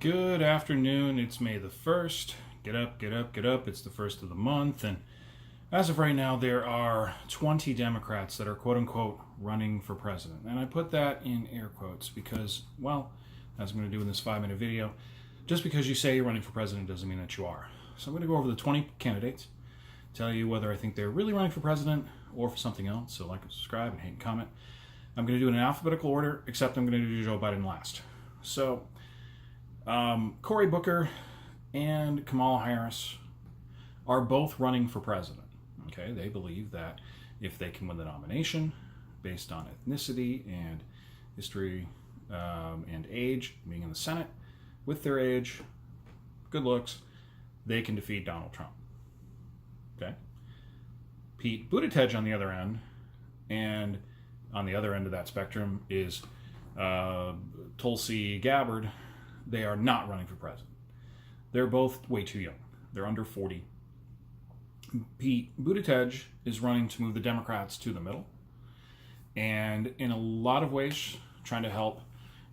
Good afternoon. It's May the 1st. Get up, get up, get up. It's the first of the month. And as of right now, there are 20 Democrats that are quote unquote running for president. And I put that in air quotes because, well, as I'm going to do in this 5-minute video, just because you say you're running for president doesn't mean that you are. So I'm going to go over the 20 candidates, tell you whether I think they're really running for president or for something else. So like and subscribe and hate and comment. I'm going to do it in alphabetical order, except I'm going to do Joe Biden last. So Cory Booker and Kamala Harris are both running for president. Okay, they believe that if they can win the nomination based on ethnicity and history and age, being in the Senate, with their age, good looks, they can defeat Donald Trump. Okay, Pete Buttigieg on the other end, and on the other end of that spectrum is Tulsi Gabbard. They are not running for president. They're both way too young. They're under 40. Pete Buttigieg is running to move the Democrats to the middle, and in a lot of ways trying to help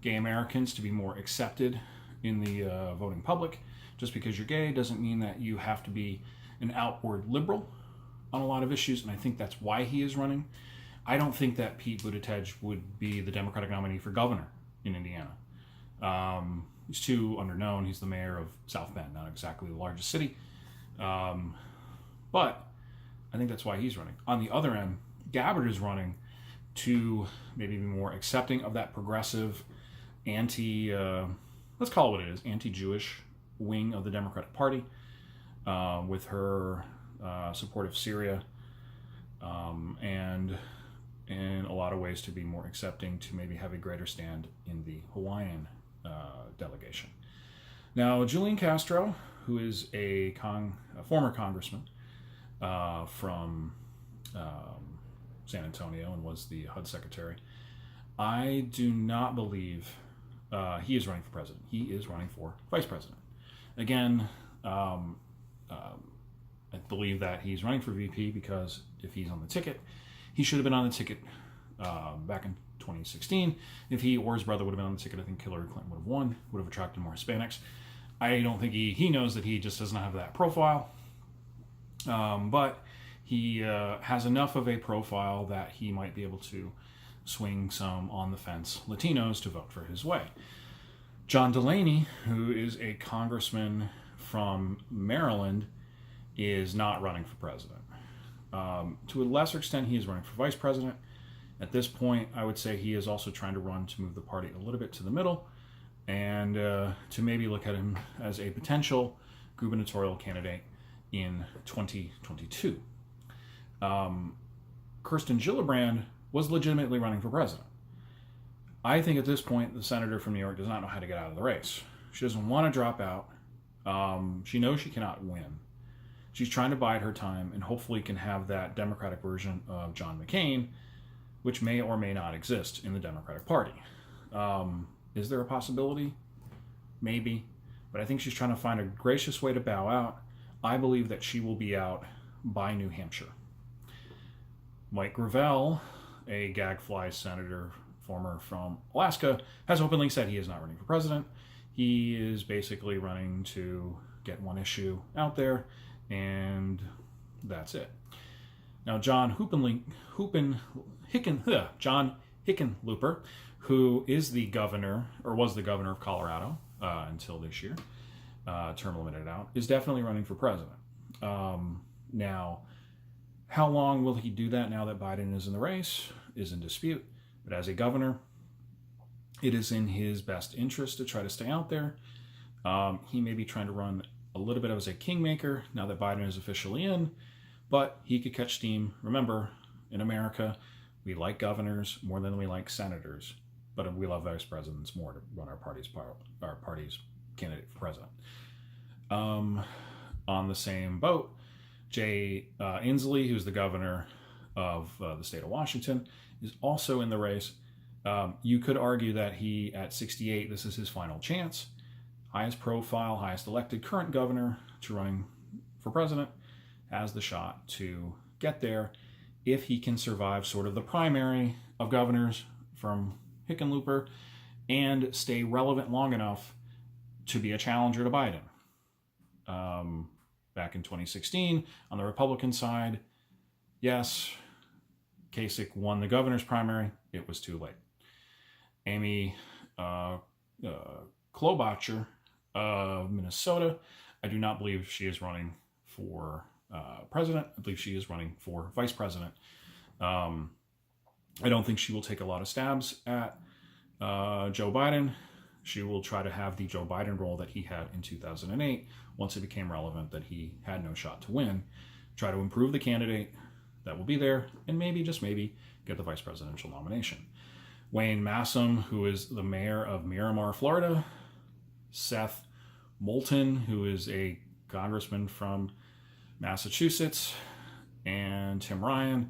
gay Americans to be more accepted in the voting public. Just because you're gay doesn't mean that you have to be an outward liberal on a lot of issues, and I think that's why he is running. I don't think that Pete Buttigieg would be the Democratic nominee for governor in Indiana. He's too underknown. He's the mayor of South Bend, not exactly the largest city. But I think that's why he's running. On the other end, Gabbard is running to maybe be more accepting of that progressive let's call it what it is, anti-Jewish wing of the Democratic Party, with her support of Syria, and in a lot of ways to be more accepting, to maybe have a greater stand in the Hawaiian delegation. Now, Julian Castro, who is a former congressman from San Antonio and was the HUD secretary, I do not believe he is running for president. He is running for vice president. Again, I believe that he's running for VP because if he's on the ticket, he should have been on the ticket back in 2016. If he or his brother would have been on the ticket, I think Hillary Clinton would have won, would have attracted more Hispanics. I don't think he knows that he just doesn't have that profile. But he has enough of a profile that he might be able to swing some on the fence Latinos to vote for his way. John Delaney, who is a congressman from Maryland, is not running for president. To a lesser extent, he is running for vice president. At this point, I would say he is also trying to run to move the party a little bit to the middle and to maybe look at him as a potential gubernatorial candidate in 2022. Kirsten Gillibrand was legitimately running for president. I think at this point, the senator from New York does not know how to get out of the race. She doesn't want to drop out. She knows she cannot win. She's trying to bide her time and hopefully can have that Democratic version of John McCain, which may or may not exist in the Democratic Party. Is there a possibility? Maybe. But I think she's trying to find a gracious way to bow out. I believe that she will be out by New Hampshire. Mike Gravel, a gagfly senator, former from Alaska, has openly said he is not running for president. He is basically running to get one issue out there, and that's it. Now, John Hickenlooper, who is the governor, or was the governor of Colorado until this year, term limited out, is definitely running for president. Now, how long will he do that now that Biden is in the race is in dispute. But as a governor, it is in his best interest to try to stay out there. He may be trying to run a little bit as a kingmaker now that Biden is officially in, but he could catch steam. Remember, in America, we like governors more than we like senators, but we love vice presidents more to run our party's candidate for president. On the same boat, Jay Inslee, who's the governor of the state of Washington, is also in the race. You could argue that he, at 68, this is his final chance. Highest profile, highest elected current governor to running for president, has the shot to get there if he can survive sort of the primary of governors from Hickenlooper and stay relevant long enough to be a challenger to Biden. Back in 2016, on the Republican side, yes, Kasich won the governor's primary. It was too late. Amy Klobuchar of Minnesota, I do not believe she is running for president. I believe she is running for vice president. I don't think she will take a lot of stabs at Joe Biden. She will try to have the Joe Biden role that he had in 2008, once it became relevant that he had no shot to win. Try to improve the candidate that will be there, and maybe, just maybe, get the vice presidential nomination. Wayne Massam, who is the mayor of Miramar, Florida. Seth Moulton, who is a congressman from Massachusetts. And Tim Ryan,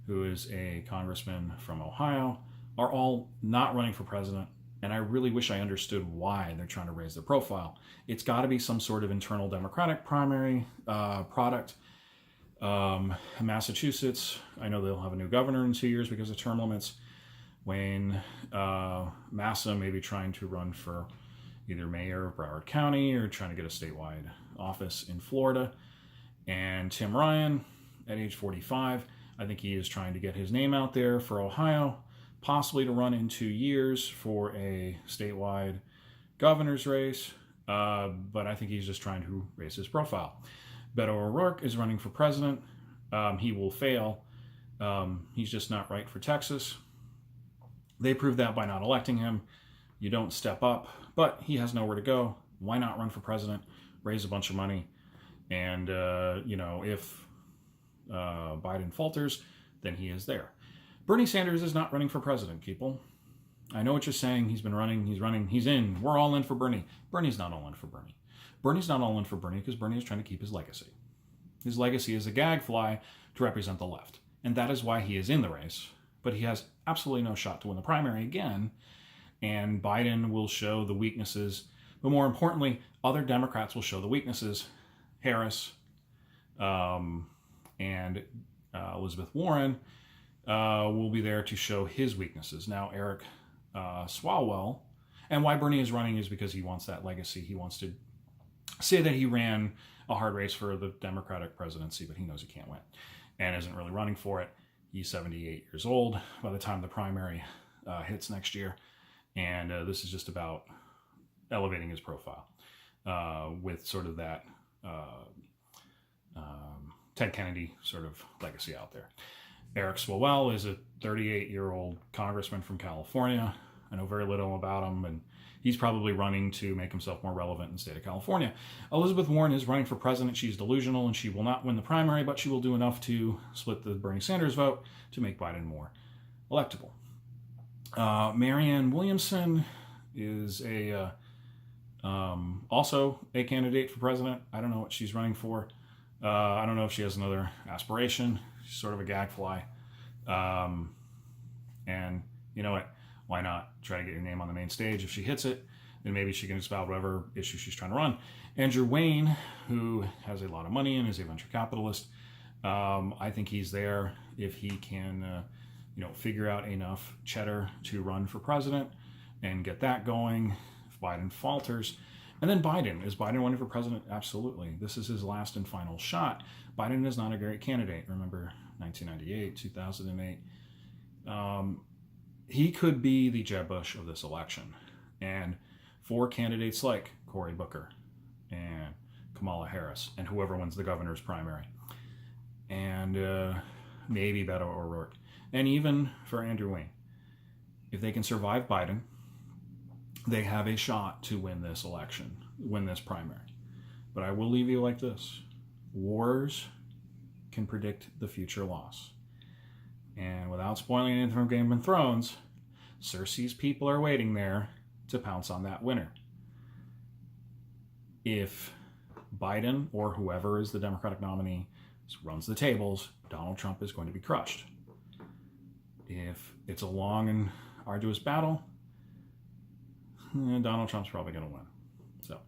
who is a congressman from Ohio, are all not running for president. And I really wish I understood why they're trying to raise their profile. It's got to be some sort of internal Democratic primary product. Massachusetts, I know they'll have a new governor in 2 years because of term limits. Wayne Massa may be trying to run for either mayor of Broward County or trying to get a statewide office in Florida. And Tim Ryan, at age 45, I think he is trying to get his name out there for Ohio, possibly to run in 2 years for a statewide governor's race, but I think he's just trying to raise his profile. Beto O'Rourke is running for president. He will fail. He's just not right for Texas. They proved that by not electing him. You don't step up, but he has nowhere to go. Why not run for president, raise a bunch of money, and, if Biden falters, then he is there. Bernie Sanders is not running for president, people. I know what you're saying. He's been running, he's in. We're all in for Bernie. Bernie's not all in for Bernie. Bernie's not all in for Bernie because Bernie is trying to keep his legacy. His legacy is a gag fly to represent the left. And that is why he is in the race. But he has absolutely no shot to win the primary again. And Biden will show the weaknesses. But more importantly, other Democrats will show the weaknesses. Harris and Elizabeth Warren will be there to show his weaknesses. Now, Eric Swalwell, and why Bernie is running is because he wants that legacy. He wants to say that he ran a hard race for the Democratic presidency, but he knows he can't win and isn't really running for it. He's 78 years old by the time the primary hits next year. And this is just about elevating his profile with sort of that Ted Kennedy sort of legacy out there. Eric Swalwell is a 38-year-old congressman from California. I know very little about him, and he's probably running to make himself more relevant in the state of California. Elizabeth Warren is running for president. She's delusional, and she will not win the primary, but she will do enough to split the Bernie Sanders vote to make Biden more electable. Marianne Williamson is also a candidate for president. I don't know what she's running for. I don't know if she has another aspiration. She's sort of a gag fly. And you know what? Why not try to get your name on the main stage? If she hits it, then maybe she can espouse whatever issue she's trying to run. Andrew Wayne, who has a lot of money and is a venture capitalist, I think he's there if he can, figure out enough cheddar to run for president and get that going. If Biden falters, and then Biden, is Biden running for president? Absolutely. This is his last and final shot. Biden is not a great candidate. Remember 1998, 2008. He could be the Jeb Bush of this election. And for candidates like Cory Booker and Kamala Harris and whoever wins the governor's primary, and maybe Beto O'Rourke, and even for Andrew Wayne, if they can survive Biden, they have a shot to win this election, win this primary. But I will leave you like this. Wars can predict the future loss. And without spoiling anything from Game of Thrones, Cersei's people are waiting there to pounce on that winner. If Biden or whoever is the Democratic nominee runs the tables, Donald Trump is going to be crushed. If it's a long and arduous battle, Donald Trump's probably going to win. So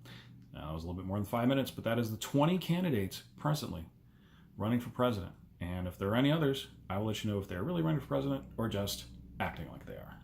that was a little bit more than 5 minutes, but that is the 20 candidates presently running for president. And if there are any others, I will let you know if they're really running for president or just acting like they are.